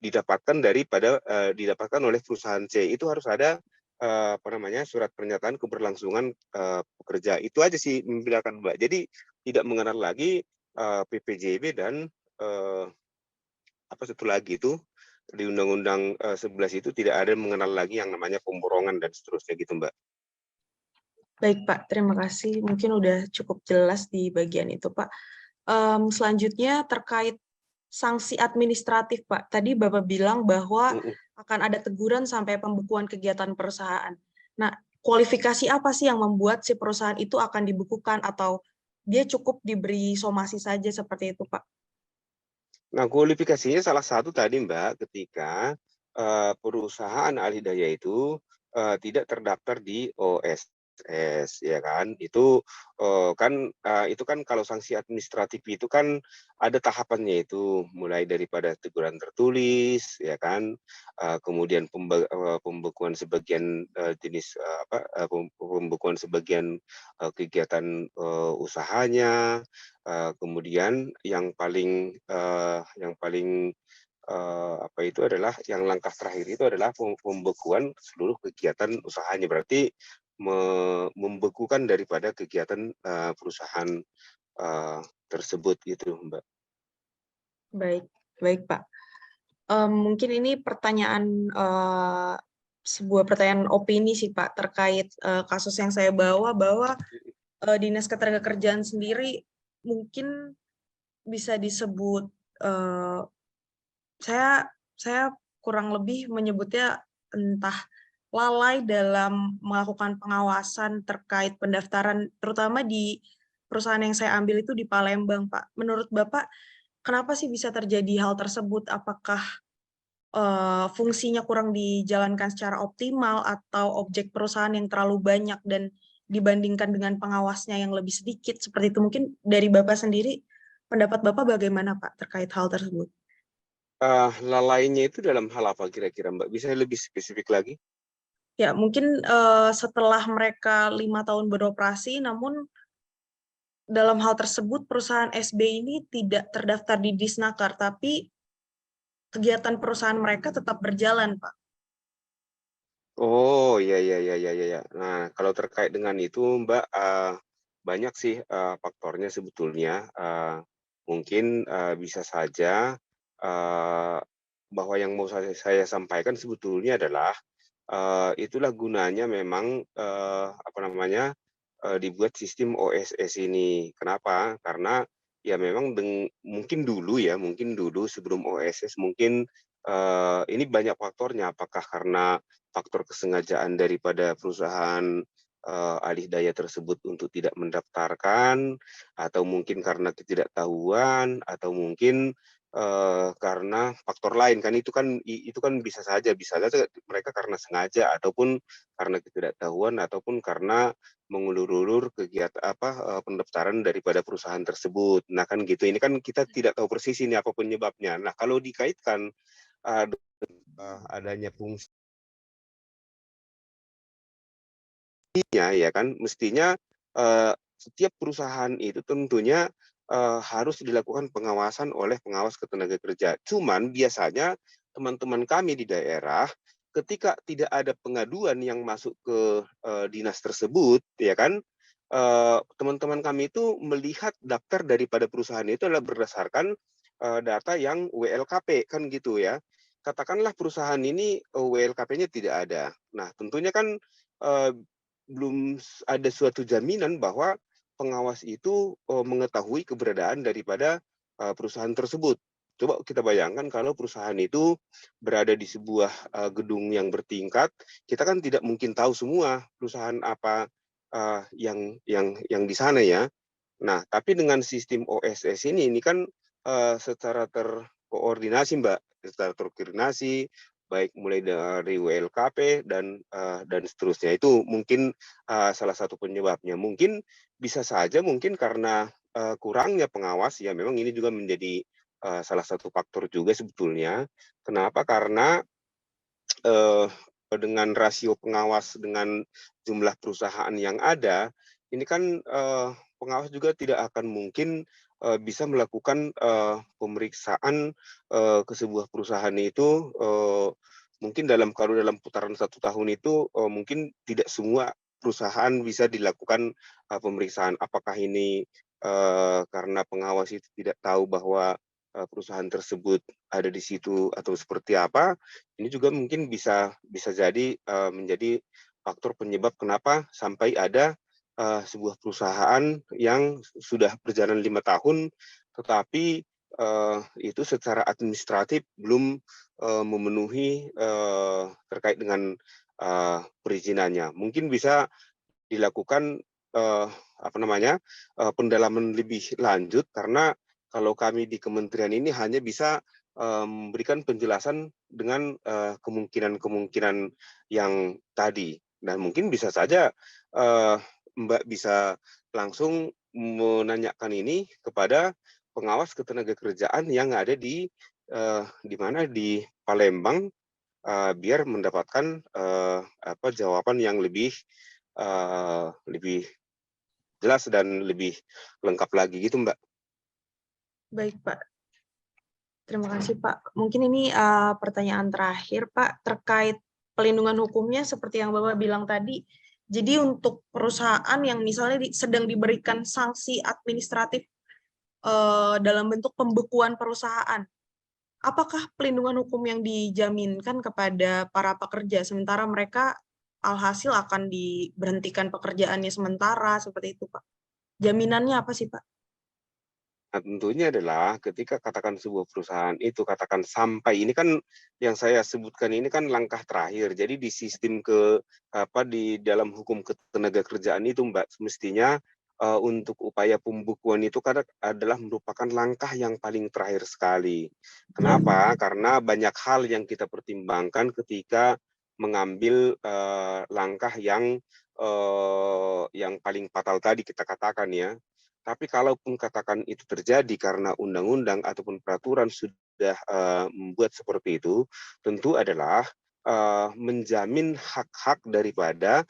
didapatkan oleh perusahaan C. Itu harus ada surat pernyataan keberlangsungan pekerja. Itu aja sih membedakan, Mbak. Jadi tidak mengenal lagi PPJB dan apa satu lagi itu di Undang-Undang 11 itu tidak ada mengenal lagi yang namanya pemborongan dan seterusnya gitu, Mbak. Baik Pak, terima kasih. Mungkin udah cukup jelas di bagian itu Pak. Selanjutnya terkait sanksi administratif Pak. Tadi Bapak bilang bahwa akan ada teguran sampai pembekuan kegiatan perusahaan. Nah, kualifikasi apa sih yang membuat si perusahaan itu akan dibekukan atau dia cukup diberi somasi saja seperti itu Pak? Nah, kualifikasinya salah satu tadi Mbak, ketika perusahaan alih daya itu tidak terdaftar di OSS, ya kan? Itu kan kalau sanksi administratif itu kan ada tahapannya itu, mulai daripada teguran tertulis, ya kan? Kemudian pembekuan sebagian pembekuan sebagian kegiatan usahanya. Kemudian yang paling itu adalah yang langkah terakhir itu adalah pembekuan seluruh kegiatan usahanya. Berarti membekukan daripada kegiatan perusahaan tersebut gitu, Mbak. Baik Pak. Mungkin ini sebuah pertanyaan opini sih Pak terkait kasus yang saya bawa bahwa Dinas Ketenagakerjaan sendiri mungkin bisa disebut saya kurang lebih menyebutnya entah lalai dalam melakukan pengawasan terkait pendaftaran, terutama di perusahaan yang saya ambil itu di Palembang, Pak. Menurut Bapak, kenapa sih bisa terjadi hal tersebut? Apakah fungsinya kurang dijalankan secara optimal atau objek perusahaan yang terlalu banyak dan dibandingkan dengan pengawasnya yang lebih sedikit? Seperti itu. Mungkin dari Bapak sendiri, pendapat Bapak bagaimana, Pak, terkait hal tersebut? Lalainya itu dalam hal apa kira-kira, Mbak? Bisa lebih spesifik lagi? Ya, mungkin setelah mereka 5 tahun beroperasi, namun dalam hal tersebut perusahaan SB ini tidak terdaftar di Disnaker, tapi kegiatan perusahaan mereka tetap berjalan, Pak. Oh, iya. Nah, kalau terkait dengan itu, Mbak, banyak sih faktornya sebetulnya. Mungkin bisa saja bahwa yang mau saya sampaikan sebetulnya adalah itulah gunanya memang dibuat sistem OSS ini. Kenapa? Karena ya memang mungkin dulu sebelum OSS mungkin ini banyak faktornya. Apakah karena faktor kesengajaan daripada perusahaan alih daya tersebut untuk tidak mendaftarkan, atau mungkin karena ketidaktahuan, atau mungkin karena faktor lain, kan itu kan bisa saja mereka karena sengaja ataupun karena ketidaktahuan ataupun karena mengulur-ulur kegiatan pendaftaran daripada perusahaan tersebut. Nah kan gitu, ini kan kita tidak tahu persis ini apa penyebabnya. Nah kalau dikaitkan adanya fungsinya, ya kan, mestinya setiap perusahaan itu tentunya harus dilakukan pengawasan oleh pengawas ketenaga kerja. Cuman biasanya teman-teman kami di daerah ketika tidak ada pengaduan yang masuk ke dinas tersebut, ya kan, teman-teman kami itu melihat daftar daripada perusahaan itu adalah berdasarkan data yang WLKP kan gitu ya. Katakanlah perusahaan ini WLKP-nya tidak ada. Nah, tentunya kan belum ada suatu jaminan bahwa pengawas itu mengetahui keberadaan daripada perusahaan tersebut. Coba kita bayangkan kalau perusahaan itu berada di sebuah gedung yang bertingkat, kita kan tidak mungkin tahu semua perusahaan apa yang di sana ya. Nah, tapi dengan sistem OSS ini kan secara terkoordinasi, Mbak, secara terkoordinasi, baik mulai dari WLKP dan seterusnya. Itu mungkin salah satu penyebabnya. Mungkin bisa saja mungkin karena kurangnya pengawas, ya memang ini juga menjadi salah satu faktor juga sebetulnya. Kenapa? Karena dengan rasio pengawas dengan jumlah perusahaan yang ada, ini kan pengawas juga tidak akan mungkin bisa melakukan pemeriksaan ke sebuah perusahaan itu mungkin kalau dalam putaran 1 tahun itu mungkin tidak semua perusahaan bisa dilakukan pemeriksaan. Apakah ini karena pengawas itu tidak tahu bahwa perusahaan tersebut ada di situ atau seperti apa, ini juga mungkin bisa jadi menjadi faktor penyebab kenapa sampai ada sebuah perusahaan yang sudah berjalan 5 tahun, tetapi itu secara administratif belum memenuhi terkait dengan perizinannya. Mungkin bisa dilakukan pendalaman lebih lanjut karena kalau kami di kementerian ini hanya bisa memberikan penjelasan dengan kemungkinan-kemungkinan yang tadi. Dan mungkin bisa saja Mbak bisa langsung menanyakan ini kepada pengawas ketenagakerjaan yang ada di mana di Palembang biar mendapatkan jawaban yang lebih jelas dan lebih lengkap lagi gitu, Mbak. Baik, Pak. Terima kasih, Pak. Mungkin ini pertanyaan terakhir, Pak, terkait pelindungan hukumnya seperti yang Bapak bilang tadi. Jadi untuk perusahaan yang misalnya sedang diberikan sanksi administratif dalam bentuk pembekuan perusahaan, apakah pelindungan hukum yang dijaminkan kepada para pekerja sementara mereka alhasil akan diberhentikan pekerjaannya sementara seperti itu, Pak? Jaminannya apa sih, Pak? Nah, tentunya adalah ketika katakan sebuah perusahaan itu katakan sampai ini kan yang saya sebutkan ini kan langkah terakhir. Jadi di sistem di dalam hukum ketenagakerjaan itu, Mbak, semestinya untuk upaya pembukuan itu kadang adalah merupakan langkah yang paling terakhir sekali. Kenapa? Karena banyak hal yang kita pertimbangkan ketika mengambil langkah yang paling fatal tadi kita katakan ya. Tapi kalaupun katakan itu terjadi karena undang-undang ataupun peraturan sudah membuat seperti itu, tentu adalah menjamin hak-hak daripada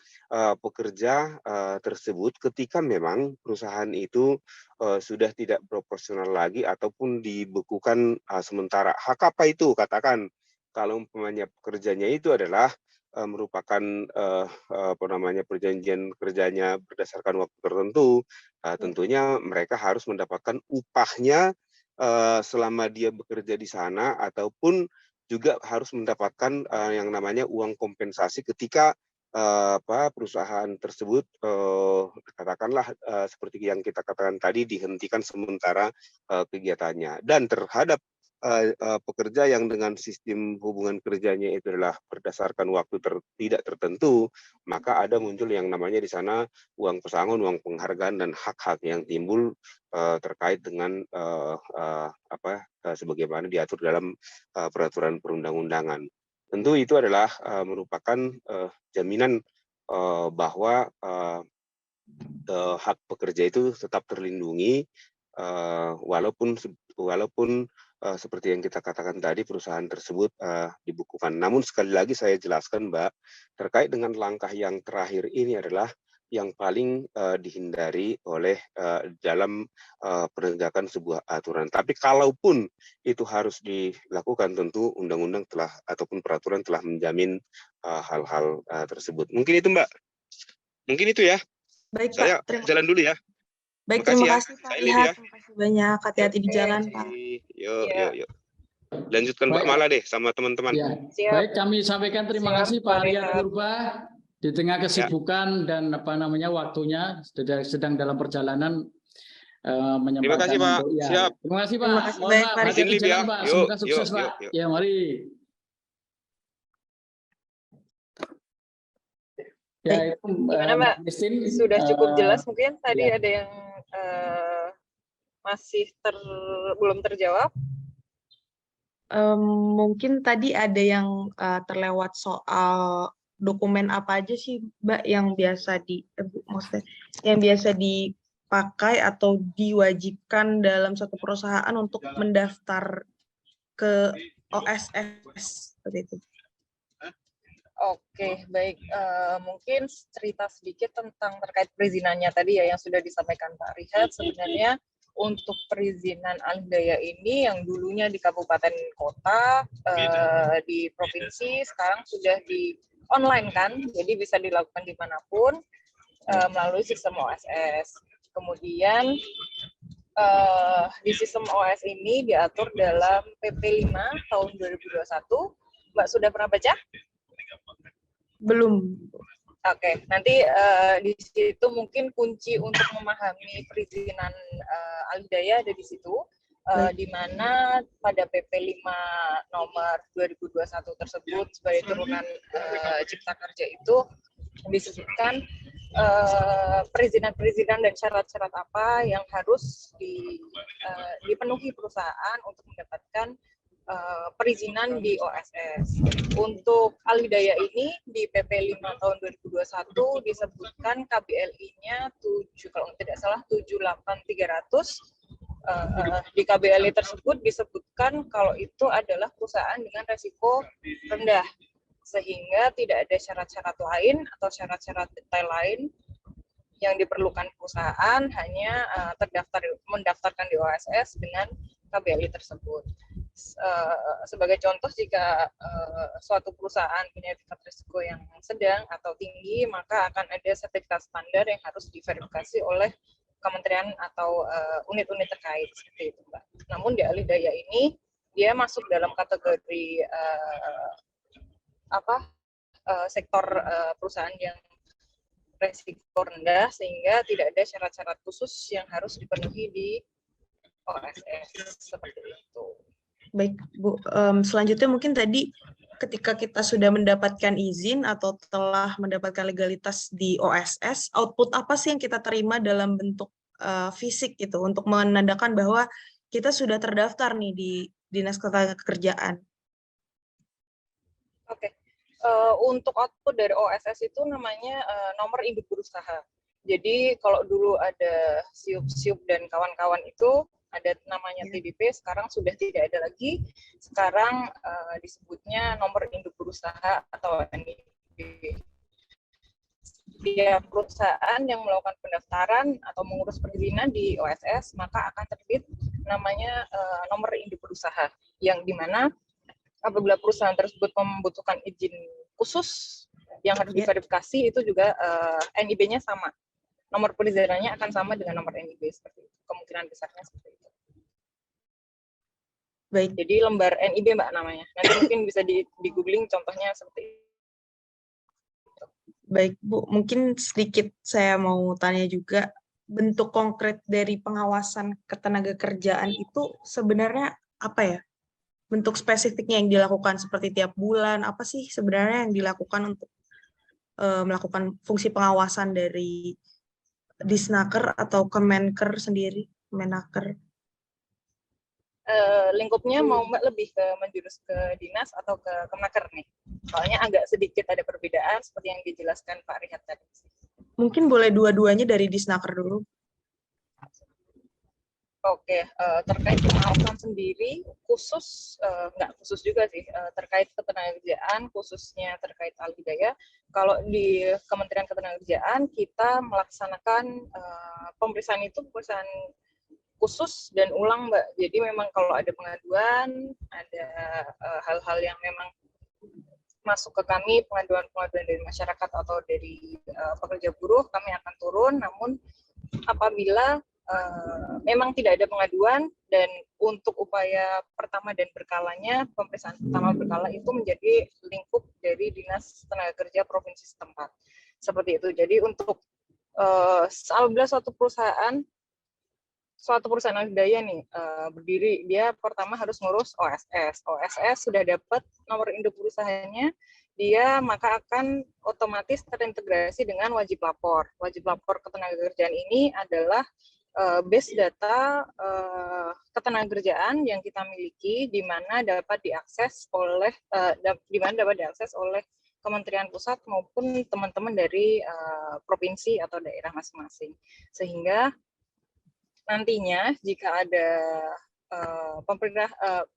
pekerja tersebut ketika memang perusahaan itu sudah tidak proporsional lagi ataupun dibekukan sementara. Hak apa itu? Katakan kalau umpamanya pekerjanya itu adalah merupakan perjanjian kerjanya berdasarkan waktu tertentu, tentunya mereka harus mendapatkan upahnya selama dia bekerja di sana ataupun juga harus mendapatkan yang namanya uang kompensasi ketika perusahaan tersebut katakanlah seperti yang kita katakan tadi dihentikan sementara kegiatannya. Dan terhadap pekerja yang dengan sistem hubungan kerjanya itu adalah berdasarkan waktu tidak tertentu, maka ada muncul yang namanya di sana uang pesangon, uang penghargaan dan hak-hak yang timbul terkait dengan sebagaimana diatur dalam peraturan perundang-undangan. Tentu itu adalah merupakan jaminan bahwa hak pekerja itu tetap terlindungi walaupun seperti yang kita katakan tadi perusahaan tersebut dibukukan. Namun sekali lagi saya jelaskan, Mbak, terkait dengan langkah yang terakhir ini adalah yang paling dihindari oleh dalam penegakan sebuah aturan. Tapi kalaupun itu harus dilakukan, tentu undang-undang telah ataupun peraturan telah menjamin hal-hal tersebut. Mungkin itu Mbak. Mungkin itu ya. Baik Saya Pak, terima jalan dulu ya. Baik, Makasih terima ya. kasih Pak Saya Rihat, ya. terima kasih banyak. Hati-hati di Oke. jalan Pak. Yuk, Iya. yuk. Lanjutkan Mbak Baik. Mala deh sama teman-teman. Ya. Siap. Baik, kami sampaikan terima Siap, kasih Pak Pak Rihat Rihat. Purba di tengah kesibukan dan waktunya sedang dalam perjalanan Terima menyampaikan kasih Pak. untuk ya. Siap. Terima kasih Pak. Terima kasih Mohon banyak, maaf, Pak Rihat. hati-hati Izin live jalan ya. Pak. Yuk, Semoga yuk, sukses Pak. yuk, yuk. Ya, mari. Ya, itu Gimana Mbak? Christine, Sudah cukup jelas mungkin tadi ya. ada yang masih belum terjawab. Mungkin tadi ada yang terlewat soal dokumen apa aja sih Mbak yang biasa maksudnya yang biasa dipakai atau diwajibkan dalam satu perusahaan untuk mendaftar ke OSS seperti itu. Oke, baik. Mungkin cerita sedikit tentang terkait perizinannya tadi ya yang sudah disampaikan Pak Rihat. Sebenarnya untuk perizinan alih daya ini yang dulunya di kabupaten kota, di provinsi, sekarang sudah di online kan, jadi bisa dilakukan dimanapun melalui sistem OSS. Kemudian di sistem OSS ini diatur dalam PP 5 tahun 2021. Mbak sudah pernah baca? Belum. Oke, nanti di situ mungkin kunci untuk memahami perizinan alih daya ada di situ, di mana pada PP 5 nomor 2021 tersebut sebagai turunan Cipta Kerja itu disebutkan perizinan-perizinan dan syarat-syarat apa yang harus dipenuhi perusahaan untuk mendapatkan perizinan di OSS. Untuk alih daya ini di PP 5 tahun 2021 disebutkan KBLI-nya kalau tidak salah 78300. Di KBLI tersebut disebutkan kalau itu adalah perusahaan dengan resiko rendah, sehingga tidak ada syarat-syarat lain atau syarat-syarat detail lain yang diperlukan perusahaan, hanya mendaftarkan di OSS dengan KBLI tersebut. Sebagai contoh, jika suatu perusahaan punya tingkat risiko yang sedang atau tinggi, maka akan ada sertifikat standar yang harus diverifikasi oleh kementerian atau unit-unit terkait seperti itu, Mbak. Namun di alih daya ini dia masuk dalam kategori sektor perusahaan yang risiko rendah, sehingga tidak ada syarat-syarat khusus yang harus dipenuhi di OSS seperti itu. Baik, Bu. Selanjutnya mungkin tadi ketika kita sudah mendapatkan izin atau telah mendapatkan legalitas di OSS, output apa sih yang kita terima dalam bentuk fisik gitu untuk menandakan bahwa kita sudah terdaftar nih di Dinas Ketenagakerjaan? Oke. Untuk output dari OSS itu namanya nomor induk berusaha. Jadi kalau dulu ada SIUP dan kawan-kawan itu ada namanya TDP, sekarang sudah tidak ada lagi. Sekarang disebutnya nomor induk berusaha atau NIB. Setiap perusahaan yang melakukan pendaftaran atau mengurus perizinan di OSS, maka akan terbit namanya nomor induk berusaha, yang dimana apabila perusahaan tersebut membutuhkan izin khusus yang harus diverifikasi, itu juga NIB-nya sama. Nomor perizinannya akan sama dengan nomor NIB, seperti itu. Kemungkinan besarnya seperti itu. Baik. Jadi lembar NIB Mbak namanya. Nanti mungkin bisa di googling contohnya seperti itu. Baik Bu, mungkin sedikit saya mau tanya juga, bentuk konkret dari pengawasan ketenagakerjaan itu sebenarnya apa ya? Bentuk spesifiknya yang dilakukan seperti tiap bulan, apa sih sebenarnya yang dilakukan untuk melakukan fungsi pengawasan dari Disnaker atau Kemenker sendiri, Kemenaker? Lingkupnya mau Mbak lebih ke menjurus ke dinas atau ke Kemenaker nih? Soalnya agak sedikit ada perbedaan seperti yang dijelaskan Pak Rihat tadi. Mungkin boleh dua-duanya dari Disnaker dulu. Oke, terkait pengawasan sendiri, khusus, nggak khusus juga sih, terkait ketenagakerjaan, khususnya terkait Alhidayah, kalau di Kementerian Ketenagakerjaan, kita melaksanakan pemeriksaan itu pemeriksaan khusus dan ulang, Mbak. Jadi memang kalau ada pengaduan, ada hal-hal yang memang masuk ke kami, pengaduan-pengaduan dari masyarakat atau dari pekerja buruh, kami akan turun, namun apabila memang tidak ada pengaduan dan untuk upaya pertama dan berkalanya, pemeriksaan pertama berkala itu menjadi lingkup dari Dinas Tenaga Kerja Provinsi setempat. Seperti itu. Jadi untuk apabila suatu perusahaan Alhidayah nih berdiri, dia pertama harus ngurus OSS. OSS sudah dapat nomor induk perusahaannya, dia maka akan otomatis terintegrasi dengan wajib lapor. Wajib lapor ketenagakerjaan ini adalah base data ketenagakerjaan yang kita miliki, di mana dapat diakses oleh Kementerian Pusat maupun teman-teman dari provinsi atau daerah masing-masing. Sehingga nantinya jika ada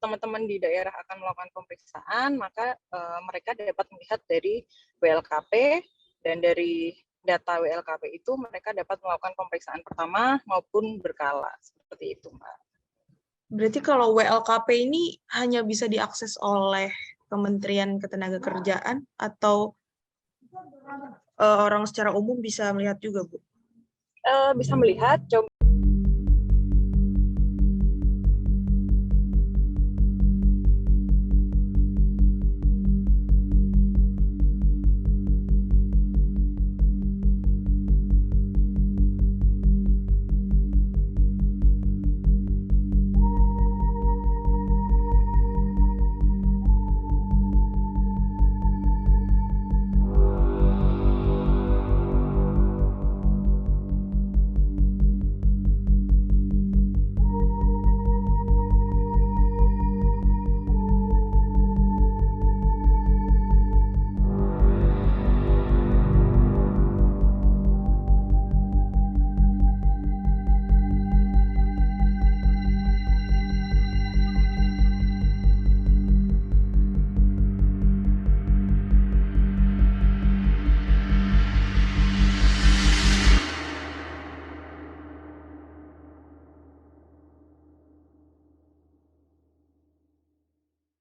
teman-teman di daerah akan melakukan pemeriksaan, maka mereka dapat melihat dari WLKP, dan dari data WLKP itu mereka dapat melakukan pemeriksaan pertama maupun berkala. Seperti itu, Mbak. Berarti kalau WLKP ini hanya bisa diakses oleh Kementerian Ketenagakerjaan atau orang secara umum bisa melihat juga, Bu? Bisa melihat, coba.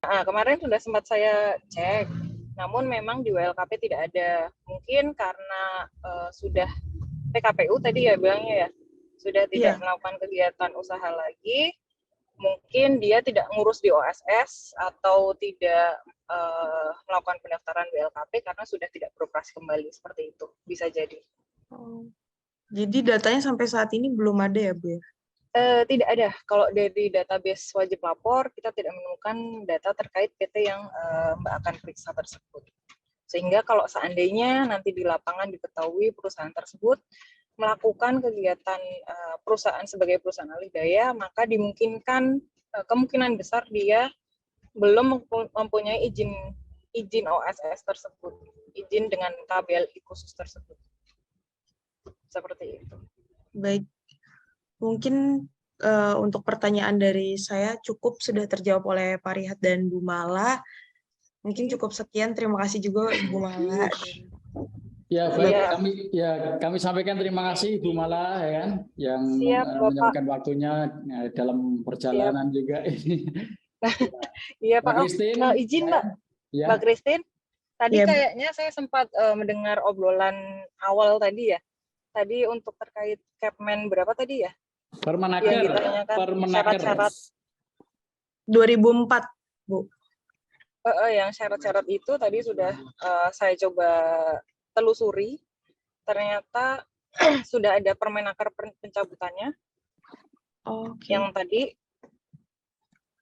Nah, kemarin sudah sempat saya cek, namun memang di WLKP tidak ada. Mungkin karena sudah PKPU tadi ya bilangnya ya, sudah tidak melakukan kegiatan usaha lagi, mungkin dia tidak ngurus di OSS atau tidak melakukan pendaftaran WLKP karena sudah tidak beroperasi kembali, seperti itu. Bisa jadi. Jadi datanya sampai saat ini belum ada ya, Bu? Tidak ada. Kalau dari database wajib lapor, kita tidak menemukan data terkait PT yang Mbak akan periksa tersebut. Sehingga kalau seandainya nanti di lapangan diketahui perusahaan tersebut melakukan kegiatan perusahaan sebagai perusahaan Alhidayah, maka dimungkinkan kemungkinan besar dia belum mempunyai izin OSS tersebut, izin dengan KBLI khusus tersebut. Seperti itu. Baik. Mungkin untuk pertanyaan dari saya cukup sudah terjawab oleh Pak Rihat dan Bu Mala. Mungkin cukup sekian. Terima kasih juga Bu Mala. Ya baik, kami sampaikan terima kasih Bu Mala ya kan, yang menyempatkan waktunya dalam perjalanan juga ini. Iya Pak. Izin Mbak. Ya. Mbak Christine. Tadi kayaknya saya sempat mendengar obrolan awal tadi ya. Tadi untuk terkait Kepmen berapa tadi ya? Permenaker. Syarat-syarat 2004, Bu. Yang syarat-syarat itu tadi sudah saya coba telusuri. Ternyata sudah ada Permenaker pencabutannya. Yang tadi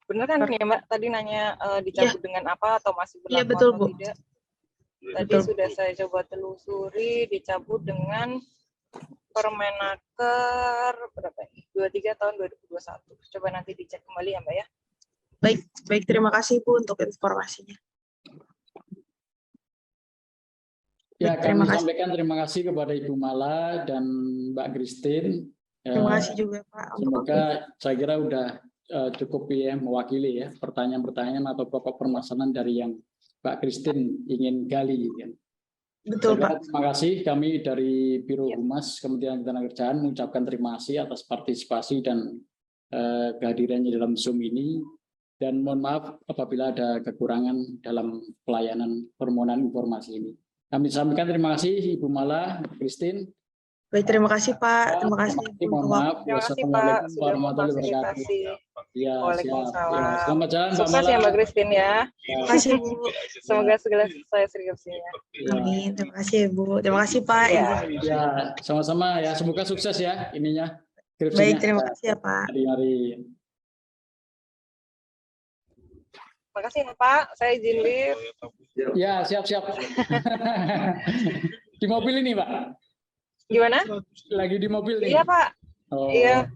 benar kan ya Mbak? Tadi nanya dicabut dengan apa atau masih berlaku betul, atau Bu. tidak? Tadi sudah saya coba telusuri, dicabut dengan Permenaker berapa ini? 23 tahun 2021. Coba nanti dicek kembali ya Mbak ya. Baik, terima kasih Bu untuk informasinya. Ya, kami sampaikan terima kasih kepada Ibu Mala dan Mbak Christine Terima kasih juga Pak. Semoga saya kira udah cukup ya mewakili ya pertanyaan-pertanyaan atau pokok permasalahan dari yang Mbak Christine ingin gali. Ya. Betul Pak. Terima kasih kami dari Biro Humas Kementerian Ketenagakerjaan mengucapkan terima kasih atas partisipasi dan kehadirannya dalam Zoom ini. Dan mohon maaf apabila ada kekurangan dalam pelayanan permohonan informasi ini. Kami sampaikan terima kasih Ibu Mala, Christine. Baik, terima kasih Pak. Terima kasih Mohon maaf. Terima kasih Pak Wassalamualaikum sudah warahmatullahi wabarakatuh. memfasilitasi. Ya, siap. Waalaikumsalam. Ya, selamat jalan Mbak Sukses Mala. ya Mbak Christine ya. Terima kasih Bu. Semoga segala selesai skripsinya. Ya. Amin. Terima kasih Bu. Terima kasih Pak. Ya. Ibu. Ya, sama-sama ya. Semoga sukses ya ininya. Skripsinya. Baik, terima kasih ya Pak. Hari-hari. Makasih ya Pak. Saya izin leave. Ya, siap-siap. Di mobil ini, Pak. Gimana? Lagi di mobil nih. Iya Pak. Oh. Iya.